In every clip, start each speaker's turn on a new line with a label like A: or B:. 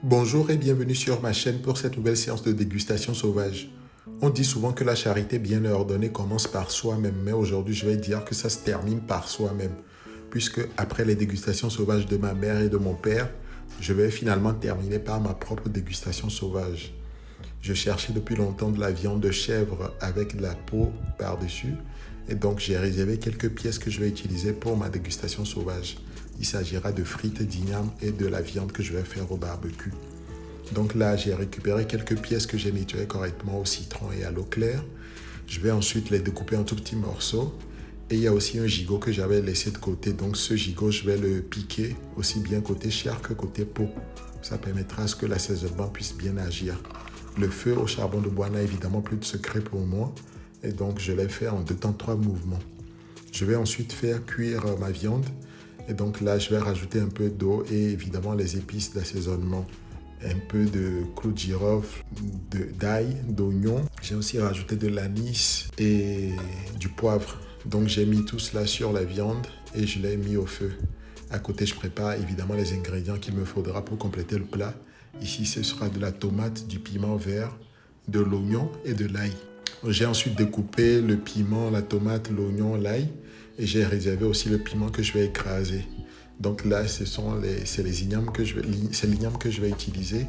A: Bonjour et bienvenue sur ma chaîne pour cette nouvelle séance de dégustation sauvage. On dit souvent que la charité bien ordonnée commence par soi-même, mais aujourd'hui je vais dire que ça se termine par soi-même, puisque après les dégustations sauvages de ma mère et de mon père, je vais finalement terminer par ma propre dégustation sauvage. Je cherchais depuis longtemps de la viande de chèvre avec de la peau par-dessus, et donc j'ai réservé quelques pièces que je vais utiliser pour ma dégustation sauvage. Il s'agira de frites d'igname et de la viande que je vais faire au barbecue. Donc là, j'ai récupéré quelques pièces que j'ai nettoyées correctement au citron et à l'eau claire. Je vais ensuite les découper en tout petits morceaux. Et il y a aussi un gigot que j'avais laissé de côté. Donc ce gigot, je vais le piquer aussi bien côté chair que côté peau. Ça permettra à ce que l'assaisonnement puisse bien agir. Le feu au charbon de bois n'a évidemment plus de secret pour moi. Et donc je l'ai fait en 2 temps 3 mouvements. Je vais ensuite faire cuire ma viande. Et donc là, je vais rajouter un peu d'eau et évidemment les épices d'assaisonnement. Un peu de clou de girofle, d'ail, d'oignon. J'ai aussi rajouté de l'anis et du poivre. Donc j'ai mis tout cela sur la viande et je l'ai mis au feu. À côté, je prépare évidemment les ingrédients qu'il me faudra pour compléter le plat. Ici, ce sera de la tomate, du piment vert, de l'oignon et de l'ail. J'ai ensuite découpé le piment, la tomate, l'oignon, l'ail et j'ai réservé aussi le piment que je vais écraser. Donc là, c'est l'igname que je vais utiliser.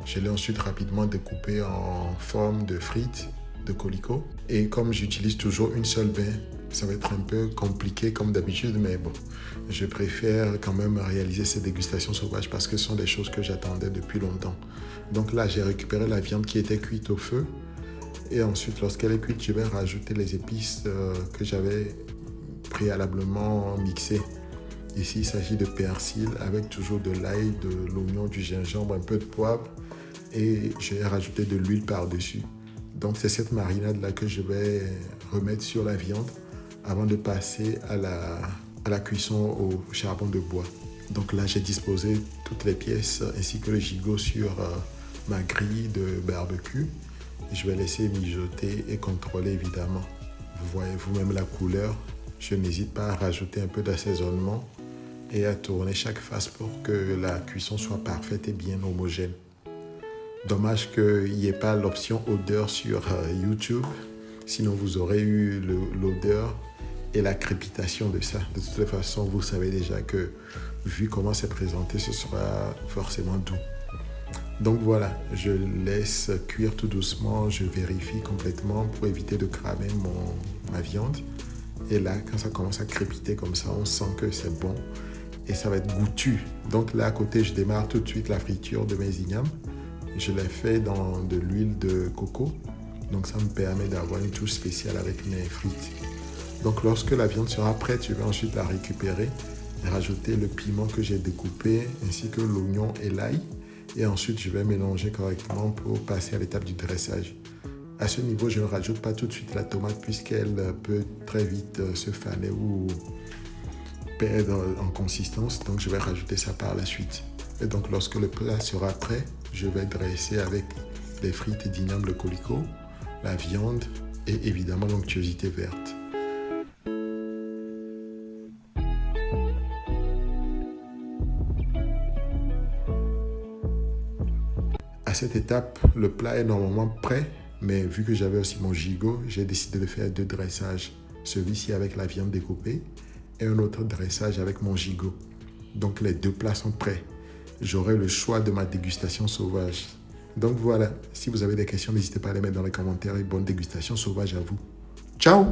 A: Je l'ai ensuite rapidement découpé en forme de frites, de colicot. Et comme j'utilise toujours une seule baie, ça va être un peu compliqué comme d'habitude, mais bon, je préfère quand même réaliser ces dégustations sauvages parce que ce sont des choses que j'attendais depuis longtemps. Donc là, j'ai récupéré la viande qui était cuite au feu. Et ensuite, lorsqu'elle est cuite, je vais rajouter les épices que j'avais préalablement mixées. Ici, il s'agit de persil avec toujours de l'ail, de l'oignon, du gingembre, un peu de poivre et j'ai rajouté de l'huile par-dessus. Donc, c'est cette marinade-là que je vais remettre sur la viande avant de passer à la cuisson au charbon de bois. Donc là, j'ai disposé toutes les pièces ainsi que le gigot sur ma grille de barbecue. Je vais laisser mijoter et contrôler évidemment. Vous voyez vous-même la couleur. Je n'hésite pas à rajouter un peu d'assaisonnement et à tourner chaque face pour que la cuisson soit parfaite et bien homogène. Dommage qu'il n'y ait pas l'option odeur sur YouTube, sinon vous aurez eu l'odeur et la crépitation de ça. De toute façon, vous savez déjà que vu comment c'est présenté, ce sera forcément doux. Donc voilà, je laisse cuire tout doucement, je vérifie complètement pour éviter de cramer ma viande. Et là, quand ça commence à crépiter comme ça, on sent que c'est bon. Et ça va être goûtu. Donc là, à côté, je démarre tout de suite la friture de mes ignames. Je l'ai fait dans de l'huile de coco. Donc ça me permet d'avoir une touche spéciale avec mes frites. Donc lorsque la viande sera prête, je vais ensuite la récupérer et rajouter le piment que j'ai découpé, ainsi que l'oignon et l'ail. Et ensuite, je vais mélanger correctement pour passer à l'étape du dressage. À ce niveau, je ne rajoute pas tout de suite la tomate puisqu'elle peut très vite se faner ou perdre en consistance, donc je vais rajouter ça par la suite. Et donc lorsque le plat sera prêt, je vais dresser avec les frites d'igname de colicot, la viande et évidemment l'onctuosité verte. À cette étape, le plat est normalement prêt, mais vu que j'avais aussi mon gigot, j'ai décidé de faire 2 dressages. Celui-ci avec la viande découpée et un autre dressage avec mon gigot. Donc les 2 plats sont prêts. J'aurai le choix de ma dégustation sauvage. Donc voilà, si vous avez des questions, n'hésitez pas à les mettre dans les commentaires et bonne dégustation sauvage à vous. Ciao!